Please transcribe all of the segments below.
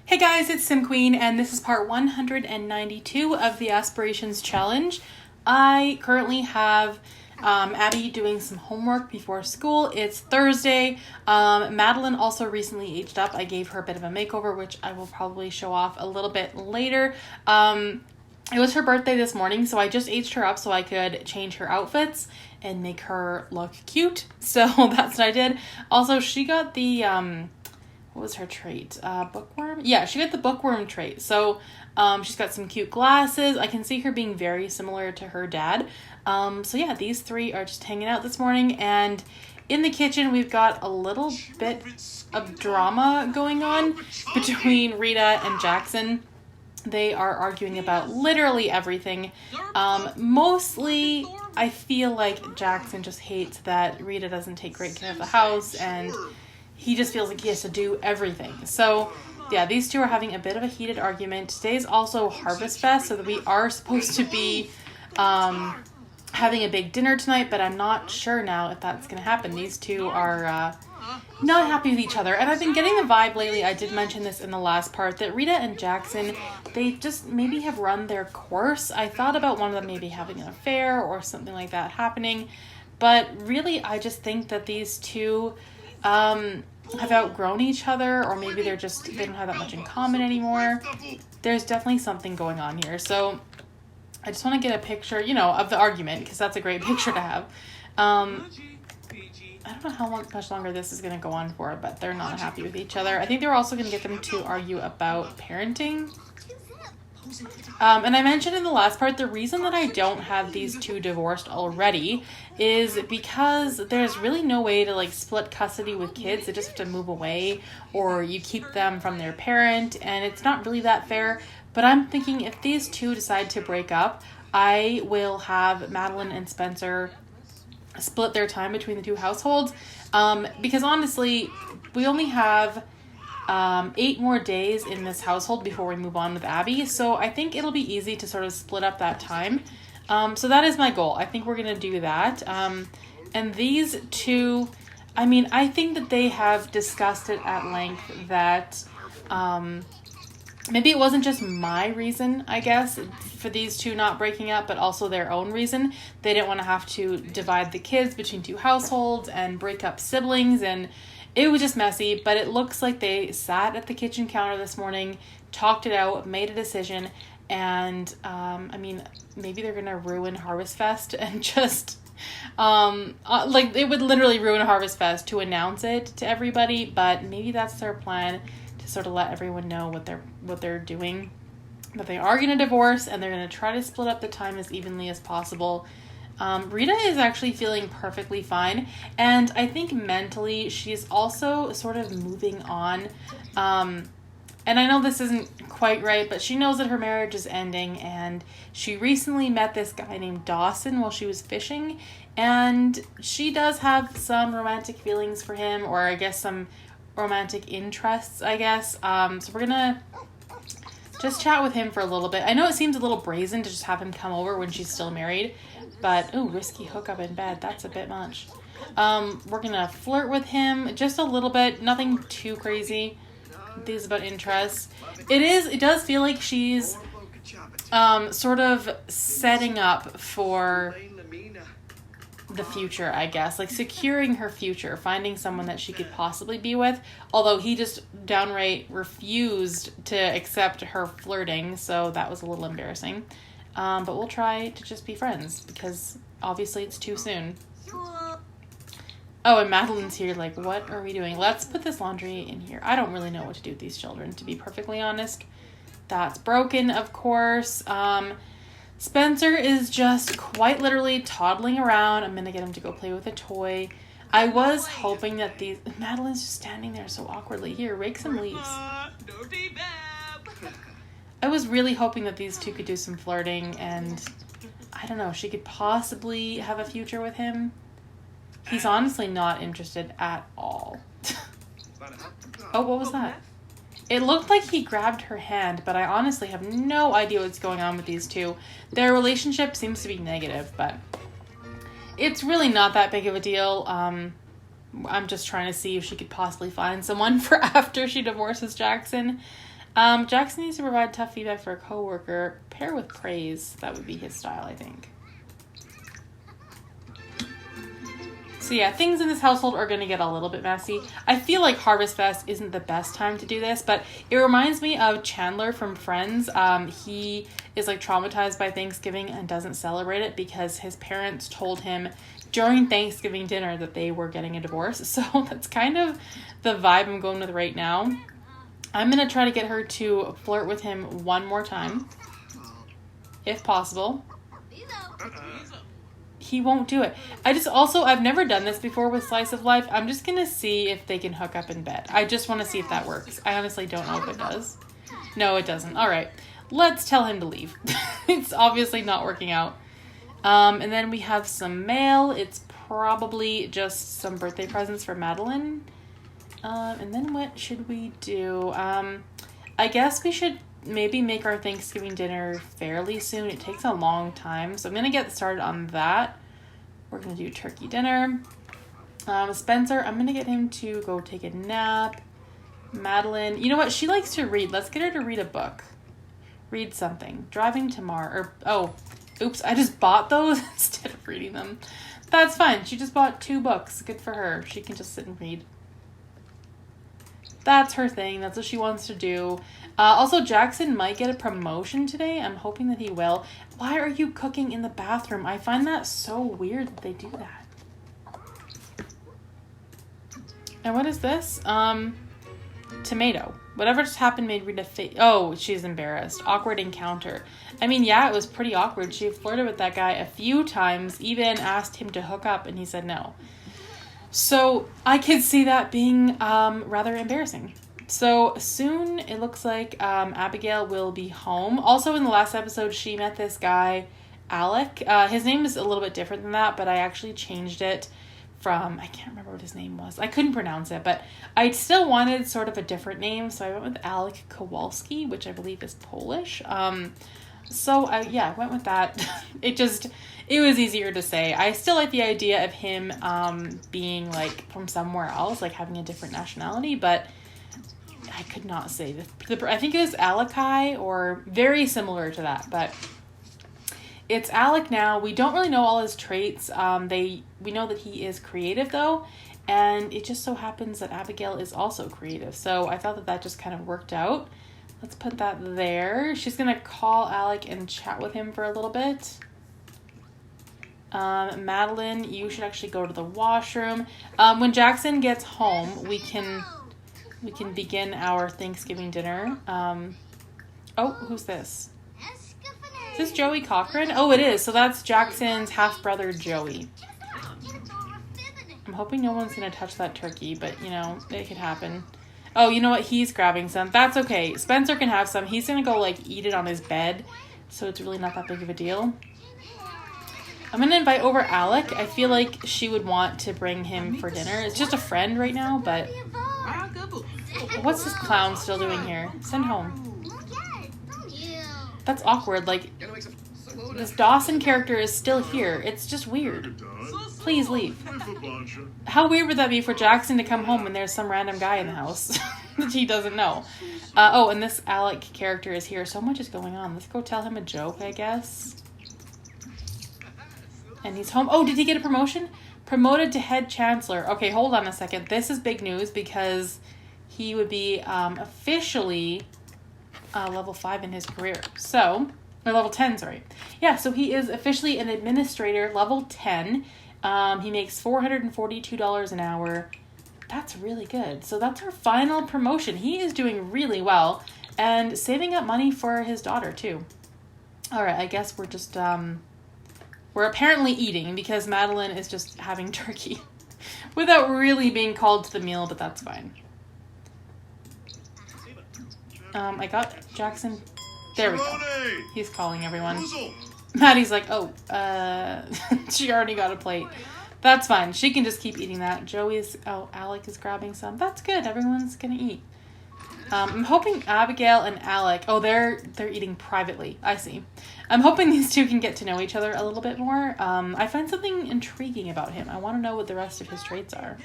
Hey guys, it's Sim Queen, and this is part 192 of the Aspirations Challenge. I currently have Abby doing some homework before school. It's Thursday. Madeline also recently aged up. I gave her a bit of a makeover, which I will probably show off a little bit later. It was her birthday this morning, so I just aged her up so I could change her outfits and make her look cute. So that's what I did. Also, she got the... what was her trait? Bookworm? Yeah, she got the bookworm trait. So she's got some cute glasses. I can see her being very similar to her dad. So yeah, these three are just hanging out this morning. And in the kitchen, we've got a little bit of drama going on between Rita and Jackson. They are arguing about literally everything. Mostly, I feel like Jackson just hates that Rita doesn't take great care of the house, and he just feels like he has to do everything. So, yeah, these two are having a bit of a heated argument. Today's also Harvestfest, so that we are supposed to be having a big dinner tonight, but I'm not sure now if that's going to happen. These two are not happy with each other. And I've been getting the vibe lately, I did mention this in the last part, that Rita and Jackson, they just maybe have run their course. I thought about one of them maybe having an affair or something like that happening. But really, I just think that these two... have outgrown each other, or maybe they don't have that much in common anymore. There's definitely something going on here. So I just want to get a picture, of the argument, because that's a great picture to have. I don't know how much longer this is going to go on for, but they're not happy with each other. I think they're also going to get them to argue about parenting. And I mentioned in the last part, the reason that I don't have these two divorced already is because there's really no way to split custody with kids. They just have to move away, or you keep them from their parent, and it's not really that fair. But I'm thinking if these two decide to break up, I will have Madeline and Spencer split their time between the two households. Because honestly, we only have 8 more days in this household before we move on with Abby. So I think it'll be easy to sort of split up that time. So that is my goal. I think we're going to do that. And these two, I think that they have discussed it at length that maybe it wasn't just my reason, I guess, for these two not breaking up, but also their own reason. They didn't want to have to divide the kids between 2 households and break up siblings, and it was just messy. But it looks like they sat at the kitchen counter this morning, talked it out, made a decision, and maybe they're gonna ruin Harvestfest and just it would literally ruin Harvestfest to announce it to everybody. But maybe that's their plan, to sort of let everyone know what they're doing. But they are gonna divorce, and they're gonna try to split up the time as evenly as possible. Rita is actually feeling perfectly fine, and I think mentally she's also sort of moving on. And I know this isn't quite right, but she knows that her marriage is ending, and she recently met this guy named Dawson while she was fishing, and she does have some romantic feelings for him, or I guess some romantic interests, I guess. So we're gonna just chat with him for a little bit. I know it seems a little brazen to just have him come over when she's still married, but, risky hookup in bed, that's a bit much. We're gonna flirt with him just a little bit, nothing too crazy. These about interests. It does feel like she's sort of setting up for the future, I guess. Securing her future, finding someone that she could possibly be with. Although he just downright refused to accept her flirting, so that was a little embarrassing. But we'll try to just be friends, because obviously it's too soon. Oh, and Madeline's here what are we doing? Let's put this laundry in here. I don't really know what to do with these children, to be perfectly honest. That's broken, of course. Spencer is just quite literally toddling around. I'm going to get him to go play with a toy. I was hoping that Madeline's just standing there so awkwardly. Here, rake some leaves. I was really hoping that these two could do some flirting, and I don't know, she could possibly have a future with him. He's honestly not interested at all. Oh, what was that? It looked like he grabbed her hand, but I honestly have no idea what's going on with these two. Their relationship seems to be negative, but it's really not that big of a deal. I'm just trying to see if she could possibly find someone for after she divorces Jackson. Jackson needs to provide tough feedback for a coworker. Pair with praise. That would be his style, I think. So yeah, things in this household are going to get a little bit messy. I feel like Harvestfest isn't the best time to do this, but it reminds me of Chandler from Friends. He is like traumatized by Thanksgiving and doesn't celebrate it because his parents told him during Thanksgiving dinner that they were getting a divorce. So that's kind of the vibe I'm going with right now. I'm going to try to get her to flirt with him one more time, if possible. He won't do it. I've never done this before with Slice of Life. I'm just going to see if they can hook up in bed. I just want to see if that works. I honestly don't know if it does. No, it doesn't. All right. Let's tell him to leave. It's obviously not working out. And then we have some mail. It's probably just some birthday presents for Madeline. And then what should we do? I guess we should maybe make our Thanksgiving dinner fairly soon. It takes a long time. So I'm going to get started on that. We're going to do turkey dinner. Spencer, I'm going to get him to go take a nap. Madeline, you know what? She likes to read. Let's get her to read a book. Read something. Driving to Mars. Oops, I just bought those instead of reading them. That's fine. She just bought 2 books. Good for her. She can just sit and read. That's her thing. That's what she wants to do. Also, Jackson might get a promotion today. I'm hoping that he will. Why are you cooking in the bathroom? I find that so weird that they do that. And what is this? Tomato. Whatever just happened made Rita oh, she's embarrassed. Awkward encounter. I mean, yeah, it was pretty awkward. She flirted with that guy a few times, even asked him to hook up, and he said no. So I could see that being rather embarrassing. So soon it looks like Abigail will be home. Also in the last episode, she met this guy, Alec. His name is a little bit different than that, but I actually changed it from, I can't remember what his name was. I couldn't pronounce it, but I still wanted sort of a different name. So I went with Alec Kowalski, which I believe is Polish. So I went with that. It was easier to say. I still like the idea of him being like from somewhere else, like having a different nationality, but I could not say. I think it was Alakai or very similar to that, but it's Alec now. We don't really know all his traits. We know that he is creative though, and it just so happens that Abigail is also creative. So I thought that just kind of worked out. Let's put that there. She's going to call Alec and chat with him for a little bit. Madeline, you should actually go to the washroom. When Jackson gets home, we can begin our Thanksgiving dinner. Who's this? Is this Joey Cochran? Oh, it is. So that's Jackson's half-brother, Joey. I'm hoping no one's going to touch that turkey, but, it could happen. Oh, you know what? He's grabbing some. That's okay. Spencer can have some. He's going to go, eat it on his bed, so it's really not that big of a deal. I'm going to invite over Alec. I feel like she would want to bring him for dinner. It's just a friend right now, but what's this clown still doing here? Send home. That's awkward. This Dawson character is still here. It's just weird. Please leave. How weird would that be for Jackson to come home and there's some random guy in the house that he doesn't know? And this Alec character is here. So much is going on. Let's go tell him a joke, I guess. And he's home. Oh, did he get a promotion? Promoted to head chancellor. Okay, hold on a second. This is big news because he would be officially level 5 in his career. Or level 10, sorry. Yeah, so he is officially an administrator, level 10. He makes $442 an hour. That's really good. So that's our final promotion. He is doing really well and saving up money for his daughter, too. All right, I guess we're just... We're apparently eating because Madeline is just having turkey without really being called to the meal, but that's fine. I got Jackson. There we go. He's calling everyone. Maddie's like, she already got a plate. That's fine. She can just keep eating that. Alec is grabbing some. That's good. Everyone's gonna eat. I'm hoping Abigail and Alec, they're eating privately. I see. I'm hoping these two can get to know each other a little bit more. I find something intriguing about him. I want to know what the rest of his traits are.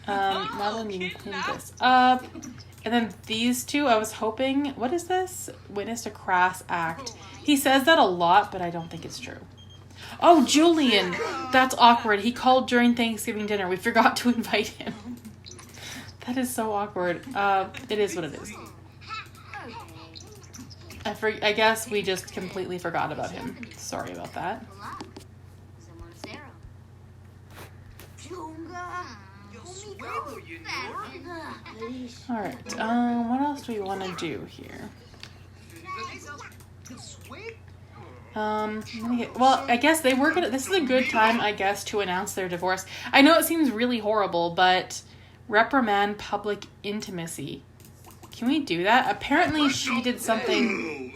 Madeline, you can clean this up. And then these two, I was hoping, what is this? Witnessed a crass act. He says that a lot, but I don't think it's true. Oh, Julian. That's awkward. He called during Thanksgiving dinner. We forgot to invite him. That is so awkward. It is what it is. I guess we just completely forgot about him. Sorry about that. Alright, what else do we want to do here? Well, I guess they were gonna, this is a good time, I guess, to announce their divorce. I know it seems really horrible, but reprimand public intimacy. Can we do that? Apparently she did something.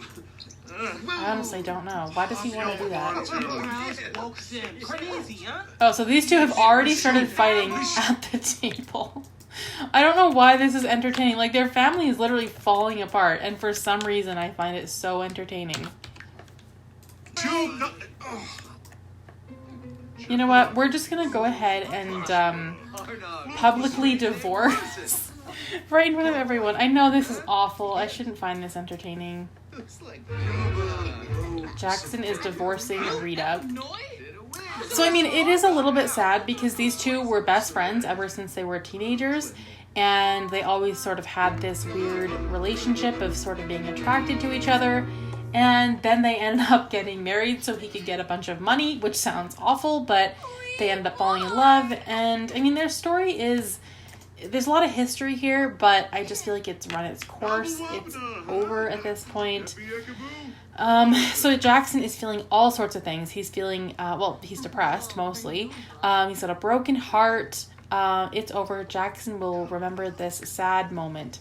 I honestly don't know. Why does he want to do that? Oh, so these two have already started fighting at the table. I don't know why this is entertaining. Like, their family is literally falling apart, and for some reason I find it so entertaining. You know what? We're just gonna go ahead and publicly divorce right in front of everyone. I know this is awful. I shouldn't find this entertaining. Jackson is divorcing Rita. So, I mean, it is a little bit sad because these two were best friends ever since they were teenagers, and they always sort of had this weird relationship of sort of being attracted to each other, and then they ended up getting married so he could get a bunch of money, which sounds awful, but they ended up falling in love. And I mean, their story is, there's a lot of history here, but I just feel like it's run its course. It's over at this point. So Jackson is feeling all sorts of things. He's feeling, he's depressed mostly. He's got a broken heart. It's over. Jackson will remember this sad moment.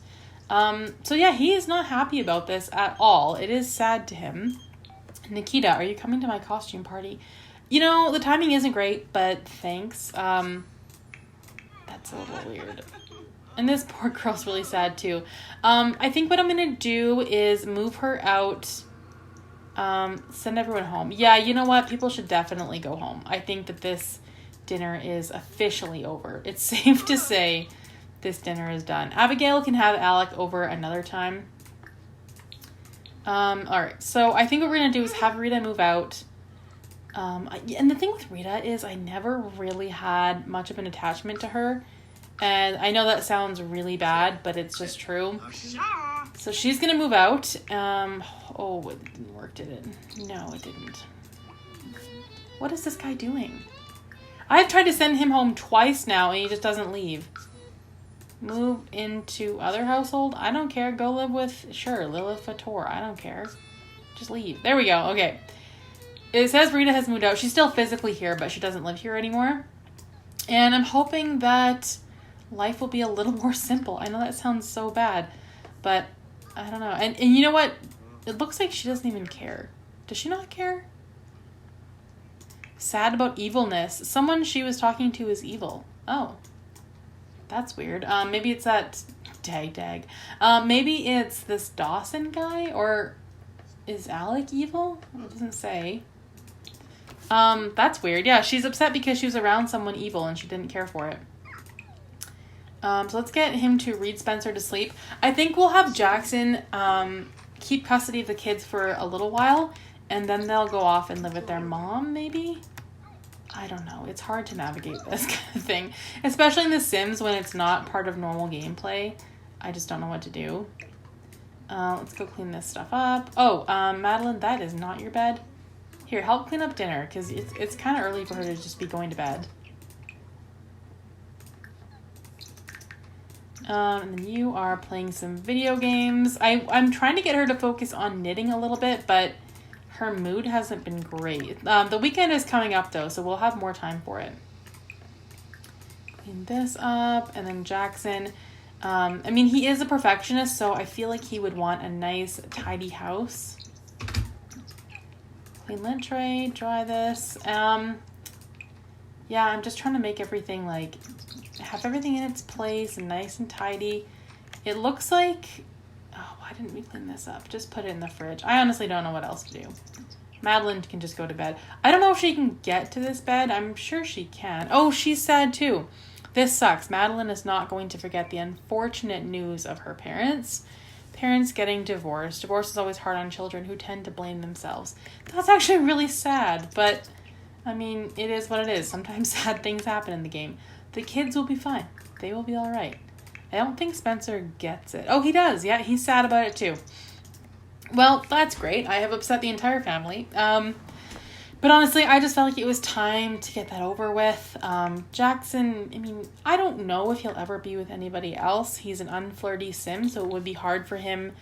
So yeah, he is not happy about this at all. It is sad to him. Nikita, are you coming to my costume party? You know, the timing isn't great, but thanks. That's a little weird. And this poor girl's really sad too. I think what I'm going to do is move her out. Send everyone home. Yeah, you know what? People should definitely go home. I think that this dinner is officially over. It's safe to say this dinner is done. Abigail can have Alec over another time. Alright, so I think what we're going to do is have Rita move out. And the thing with Rita is I never really had much of an attachment to her. And I know that sounds really bad, but it's just true. So she's going to move out. Oh, it didn't work, did it? No, it didn't. What is this guy doing? I've tried to send him home twice now, and he just doesn't leave. Move into other household? I don't care. Go live with, sure, Lilith Fator. I don't care. Just leave. There we go. Okay. It says Rita has moved out. She's still physically here, but she doesn't live here anymore. And I'm hoping that life will be a little more simple. I know that sounds so bad, but I don't know. And you know what? It looks like she doesn't even care. Does she not care? Sad about evilness. Someone she was talking to is evil. Oh. That's weird. Maybe it's that... Dag. Maybe it's this Dawson guy, or is Alec evil? It doesn't say. That's weird. Yeah, she's upset because she was around someone evil and she didn't care for it. So let's get him to read Spencer to sleep. I think we'll have Jackson keep custody of the kids for a little while, and then they'll go off and live with their mom, maybe? I don't know. It's hard to navigate this kind of thing, especially in The Sims when it's not part of normal gameplay. I just don't know what to do. Let's go clean this stuff up. Oh, Madeline, that is not your bed. Here, help clean up dinner, because it's kind of early for her to just be going to bed. And then you are playing some video games. I'm trying to get her to focus on knitting a little bit, but her mood hasn't been great. The weekend is coming up, though, so we'll have more time for it. Clean this up, and then Jackson. I mean, he is a perfectionist, so I feel like he would want a nice, tidy house. Clean lint tray, dry this. Yeah, I'm just trying to make everything, like, have everything in its place and nice and tidy. It looks like... Oh, why didn't we clean this up? Just put it in the fridge. I honestly don't know what else to do. Madeline can just go to bed. I don't know if she can get to this bed. I'm sure she can. Oh, she's sad too. This sucks. Madeline is not going to forget the unfortunate news of her parents. Parents getting divorced. Divorce is always hard on children who tend to blame themselves. That's actually really sad, but I mean, it is what it is. Sometimes sad things happen in the game. The kids will be fine. They will be all right. I don't think Spencer gets it. Oh, he does. Yeah, he's sad about it too. Well, that's great. I have upset the entire family. But honestly, I just felt like it was time to get that over with. Jackson, I mean, I don't know if he'll ever be with anybody else. He's an unflirty sim, so it would be hard for him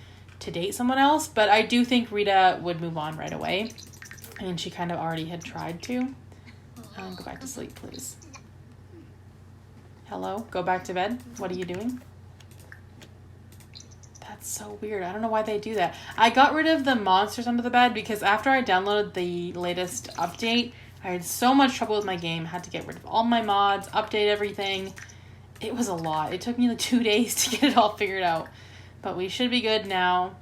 to date someone else. But I do think Rita would move on right away. And she kind of already had tried to. Go back to sleep, please. Hello? Go back to bed? What are you doing? That's so weird. I don't know why they do that. I got rid of the monsters under the bed because after I downloaded the latest update, I had so much trouble with my game. I had to get rid of all my mods, update everything. It was a lot. It took me like 2 days to get it all figured out. But we should be good now.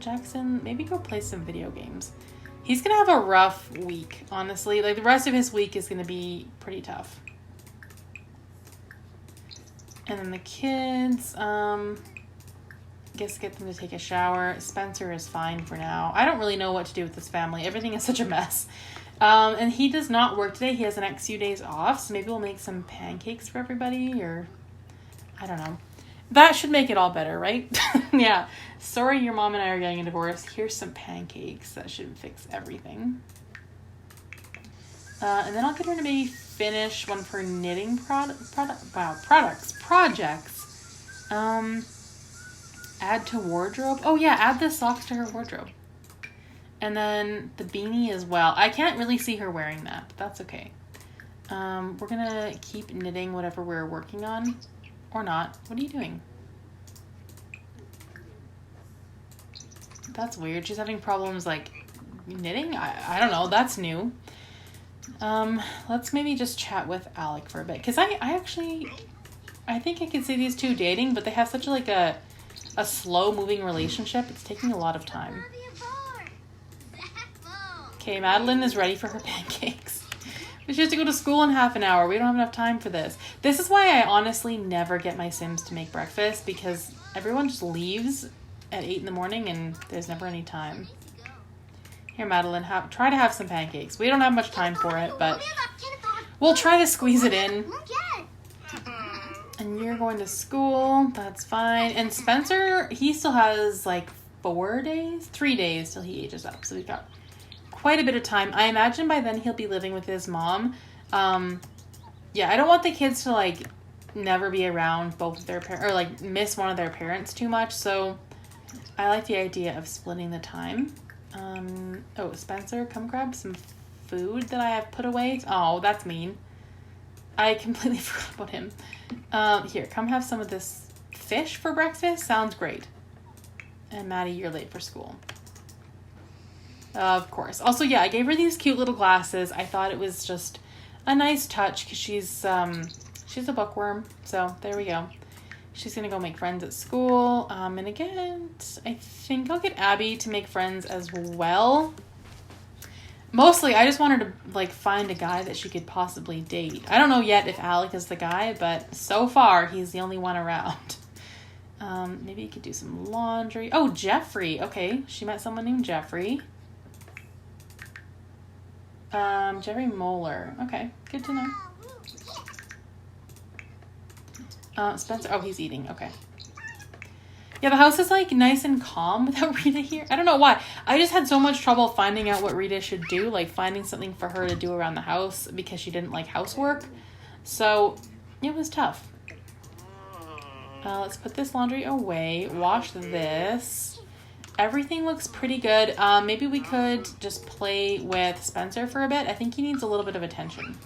Jackson, maybe go play some video games. He's going to have a rough week, honestly. Like, the rest of his week is going to be pretty tough. And then the kids, guess get them to take a shower. Spencer is fine for now. I don't really know what to do with this family. Everything is such a mess. And he does not work today. He has the next few days off, so maybe we'll make some pancakes for everybody, or I don't know. That should make it all better, right? Yeah. Sorry your mom and I are getting a divorce. Here's some pancakes. That should fix everything. And then I'll get her to maybe finish one for knitting projects. Add to wardrobe. Oh yeah, add the socks to her wardrobe. And then the beanie as well. I can't really see her wearing that, but that's okay. We're gonna keep knitting whatever we're working on. Or not. What are you doing? That's weird. She's having problems like knitting? I don't know. That's new. Let's maybe just chat with Alec for a bit. Because I think I can see these two dating, but they have such like a slow moving relationship. It's taking a lot of time. Okay, Madeline is ready for her pancakes. But she has to go to school in half an hour. We don't have enough time for this. This is why I honestly never get my Sims to make breakfast, because everyone just leaves at 8 in the morning and there's never any time. Here, Madeline, try to have some pancakes. We don't have much time for it, but we'll try to squeeze it in. And you're going to school. That's fine. And Spencer, he still has like 3 days till he ages up. So we've got quite a bit of time. I imagine by then he'll be living with his mom. Yeah, I don't want the kids to like never be around both of their parents, or like miss one of their parents too much. So I like the idea of splitting the time. Oh, Spencer, come grab some food that I have put away. Oh, that's mean. I completely forgot about him. Here, come have some of this fish for breakfast. Sounds great. And Maddie, you're late for school. Of course. Also, yeah, I gave her these cute little glasses. I thought it was just a nice touch because she's a bookworm. So there we go. She's going to go make friends at school. And again, I think I'll get Abby to make friends as well. Mostly, I just want her to like find a guy that she could possibly date. I don't know yet if Alec is the guy, but so far, he's the only one around. Maybe you could do some laundry. Oh, Jeffrey. Okay, she met someone named Jeffrey. Jeffrey Moeller. Okay, good to know. Spencer. Oh, he's eating. Okay. Yeah, the house is like nice and calm without Rita here. I don't know why. I just had so much trouble finding out what Rita should do, like finding something for her to do around the house because she didn't like housework. So it was tough. Let's put this laundry away. Wash this. Everything looks pretty good. Maybe we could just play with Spencer for a bit. I think he needs a little bit of attention.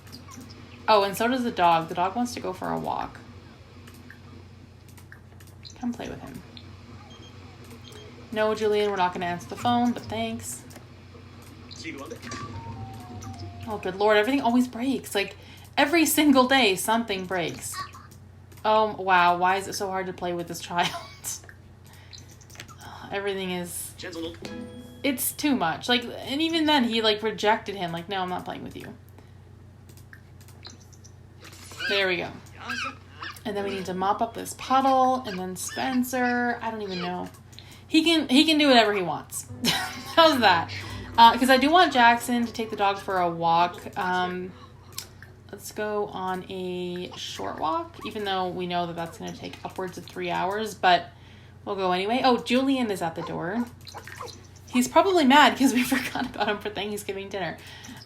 Oh, and so does the dog. The dog wants to go for a walk. Come play with him. No, Julian, we're not going to answer the phone, but thanks. Oh, good Lord. Everything always breaks. Like, every single day, something breaks. Oh, wow. Why is it so hard to play with this child? Everything is... It's too much. Like, and even then, he, like, rejected him. Like, no, I'm not playing with you. There we go. And then we need to mop up this puddle. And then Spencer, I don't even know. He can do whatever he wants. How's that? Because I do want Jackson to take the dog for a walk. Let's go on a short walk, even though we know that that's going to take upwards of 3 hours, but we'll go anyway. Oh, Julian is at the door. He's probably mad because we forgot about him for Thanksgiving dinner.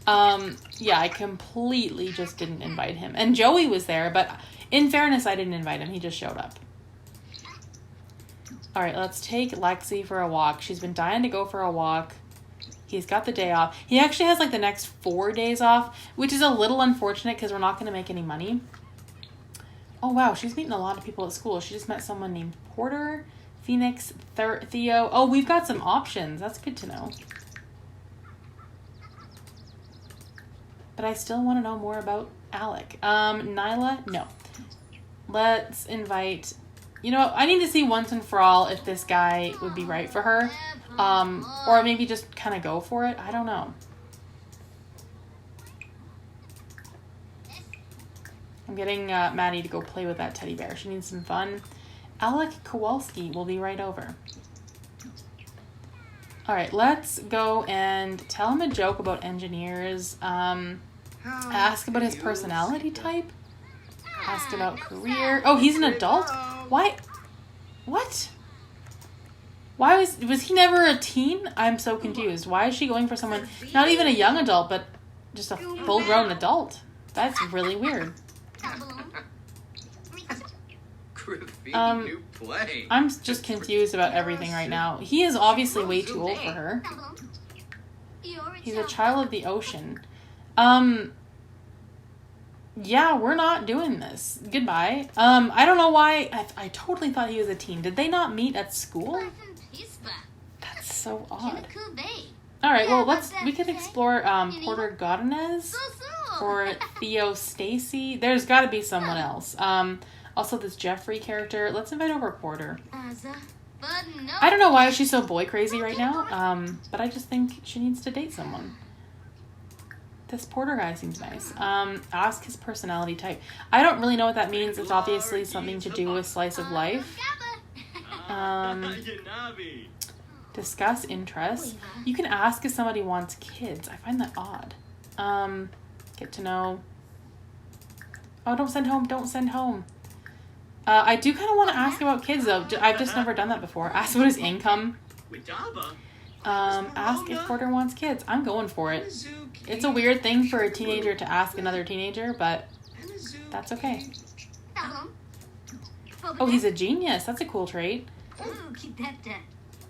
Yeah, I completely just didn't invite him. And Joey was there, but in fairness, I didn't invite him. He just showed up. All right, let's take Lexi for a walk. She's been dying to go for a walk. He's got the day off. He actually has like the next 4 days off, which is a little unfortunate because we're not going to make any money. Oh, wow. She's meeting a lot of people at school. She just met someone named Porter, Phoenix, Theo. Oh, we've got some options. That's good to know. But I still want to know more about Alec. Nyla? No. Let's invite... You know, I need to see once and for all if this guy would be right for her. Or maybe just kind of go for it. I don't know. I'm getting Maddie to go play with that teddy bear. She needs some fun. Alec Kowalski will be right over. All right, let's go and tell him a joke about engineers. Ask about his personality type. Ask about career. Oh, he's an adult? Why? What? Why was he never a teen? I'm so confused. Why is she going for someone, not even a young adult, but just a full-grown adult? That's really weird. I'm just confused about everything right now. He is obviously way too old for her. He's a child of the ocean. Yeah, we're not doing this. Goodbye. I don't know why. I totally thought he was a teen. Did they not meet at school? That's so odd. Alright, well, we could explore Porter Godinez or Theo Stacy. There's got to be someone else. Also, this Jeffrey character. Let's invite over Porter. I don't know why she's so boy crazy right now, but I just think she needs to date someone. This Porter guy seems nice. Ask his personality type. I don't really know what that means. It's obviously something to do with slice of life. Discuss interests. You can ask if somebody wants kids. I find that odd. Get to know. Oh, don't send home. Don't send home. I do kind of want to ask about kids, though. I've just never done that before. Ask about his income. Ask if Porter wants kids. I'm going for it. It's a weird thing for a teenager to ask another teenager, but that's okay. Oh, he's a genius. That's a cool trait.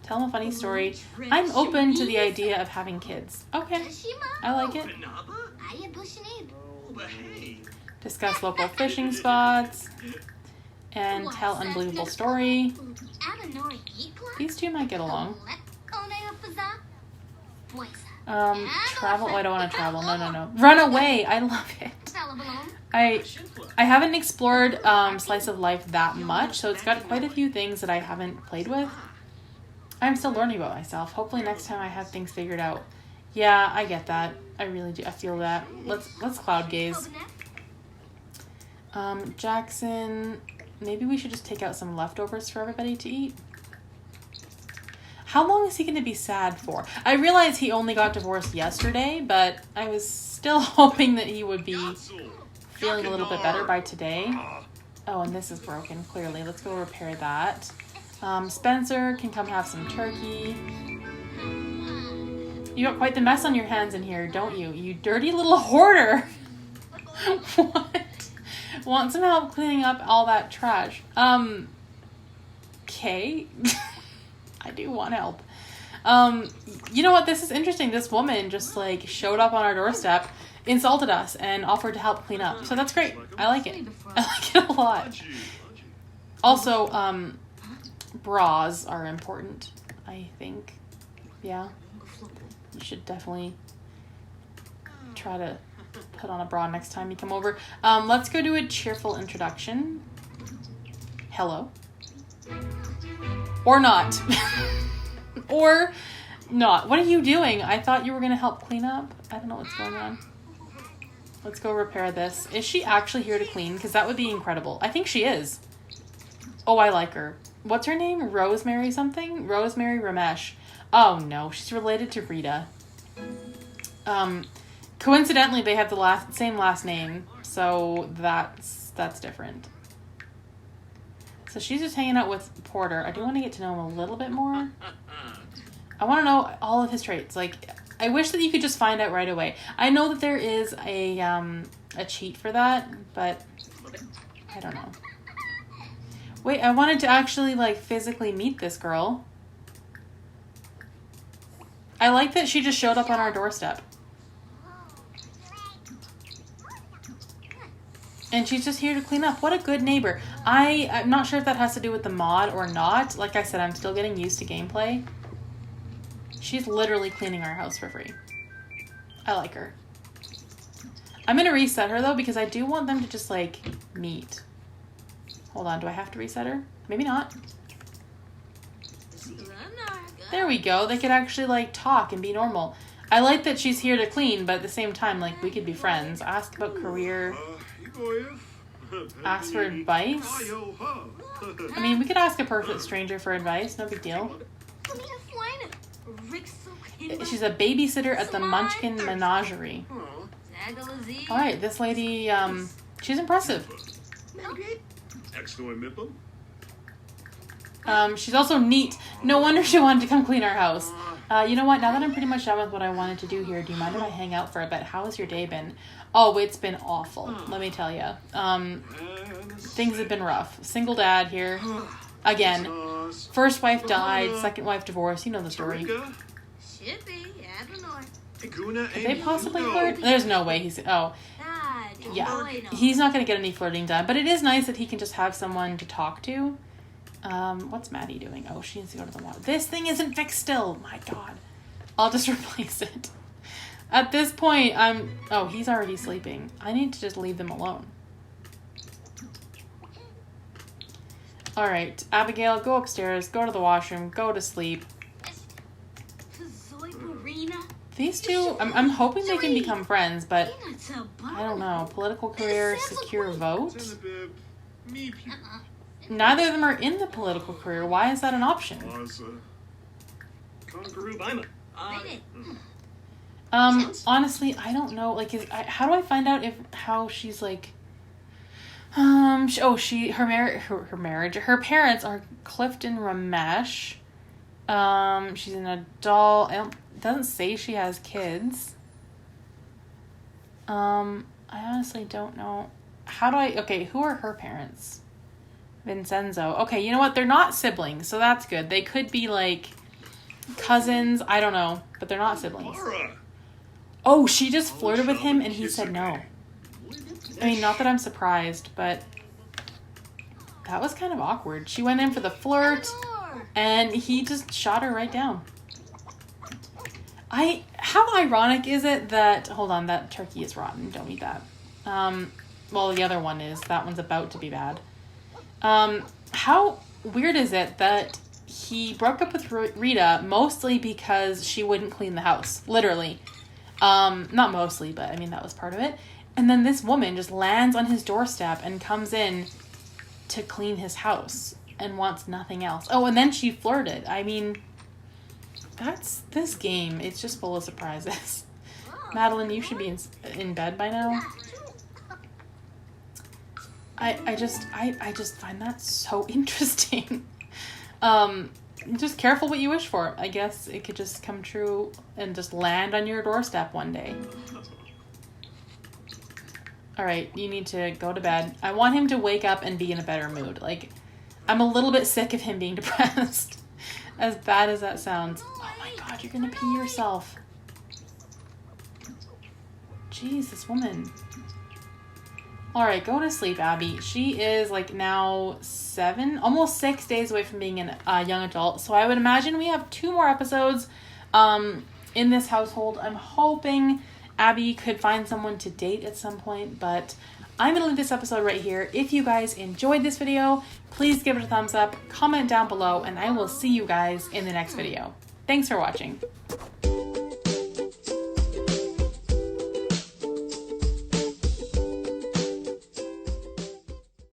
Tell him a funny story. I'm open to the idea of having kids. Okay. I like it. Discuss local fishing spots. And tell unbelievable story. These two might get along. Travel. Oh, I don't want to travel. No. Run away. I love it. I haven't explored Slice of Life that much, so it's got quite a few things that I haven't played with. I'm still learning about myself. Hopefully next time I have things figured out. Yeah, I get that. I really do. I feel that. Let's cloud gaze. Jackson. Maybe we should just take out some leftovers for everybody to eat. How long is he going to be sad for? I realize he only got divorced yesterday, but I was still hoping that he would be feeling a little bit better by today. Oh, and this is broken, clearly. Let's go repair that. Spencer can come have some turkey. You got quite the mess on your hands in here, don't you? You dirty little hoarder. What? Want some help cleaning up all that trash? Okay. I do want help. You know what? This is interesting. This woman just like showed up on our doorstep, insulted us, and offered to help clean up. So that's great. I like it. I like it a lot. Also, bras are important, I think. Yeah. You should definitely try to put on a bra next time you come over. Let's go do a cheerful introduction. Hello. Or not. Or not. What are you doing? I thought you were going to help clean up. I don't know what's going on. Let's go repair this. Is she actually here to clean? Because that would be incredible. I think she is. Oh, I like her. What's her name? Rosemary something? Rosemary Ramesh. Oh, no. She's related to Rita. Coincidentally, they have the same last name. So that's different. So she's just hanging out with Porter. I do want to get to know him a little bit more. I want to know all of his traits. Like, I wish that you could just find out right away. I know that there is a cheat for that, but I don't know. Wait, I wanted to actually, like, physically meet this girl. I like that she just showed up on our doorstep. And she's just here to clean up. What a good neighbor. I'm not sure if that has to do with the mod or not. Like I said, I'm still getting used to gameplay. She's literally cleaning our house for free. I like her. I'm going to reset her, though, because I do want them to just, like, meet. Hold on. Do I have to reset her? Maybe not. There we go. They could actually, like, talk and be normal. I like that she's here to clean, but at the same time, like, we could be friends. Ask about career. Ask for advice. I mean, we could ask a perfect stranger for advice. No big deal. She's a babysitter at the Munchkin Menagerie. Alright, this lady, she's impressive. She's also neat. No wonder she wanted to come clean our house. You know what? Now that I'm pretty much done with what I wanted to do here, do you mind if I hang out for a bit? How has your day been? Oh, it's been awful. Let me tell you. Things have been rough. Single dad here. Again. First wife died. Second wife divorced. You know the story. Could they possibly flirt? There's no way he's... Oh. Yeah. He's not going to get any flirting done. But it is nice that he can just have someone to talk to. What's Maddie doing? Oh, she needs to go to the water. This thing isn't fixed still. My God. I'll just replace it. At this point, oh, he's already sleeping. I need to just leave them alone. Alright, Abigail, go upstairs, go to the washroom, go to sleep. These two, I'm hoping they can become friends, but I don't know. Political career, secure vote? Neither of them are in the political career. Why is that an option? Honestly, I don't know. Like, how do I find out how she's like? Her marriage. Her parents are Clifton Ramesh. She's an adult. It doesn't say she has kids. I honestly don't know. Okay, who are her parents? Vincenzo. Okay, you know what? They're not siblings, so that's good. They could be, like, cousins. I don't know, but they're not siblings. Oh, she just flirted with him, and he said no. I mean, not that I'm surprised, but that was kind of awkward. She went in for the flirt, and he just shot her right down. How ironic is it that... Hold on, that turkey is rotten. Don't eat that. Well, the other one is. That one's about to be bad. How weird is it that he broke up with Rita mostly because she wouldn't clean the house? Literally. Not mostly, but I mean, that was part of it. And then this woman just lands on his doorstep and comes in to clean his house and wants nothing else. Oh, and then she flirted. I mean, that's this game. It's just full of surprises. Madeline, you should be in bed by now. I just find that so interesting. Just careful what you wish for. I guess it could just come true and just land on your doorstep one day. Alright, you need to go to bed. I want him to wake up and be in a better mood. Like, I'm a little bit sick of him being depressed. As bad as that sounds. Oh my God, you're gonna pee yourself. Jeez, this woman. Alright, go to sleep, Abby. She is, like, now almost 6 days away from being a young adult. So I would imagine we have 2 more episodes in this household. I'm hoping Abby could find someone to date at some point. But I'm going to leave this episode right here. If you guys enjoyed this video, please give it a thumbs up, comment down below, and I will see you guys in the next video. Thanks for watching.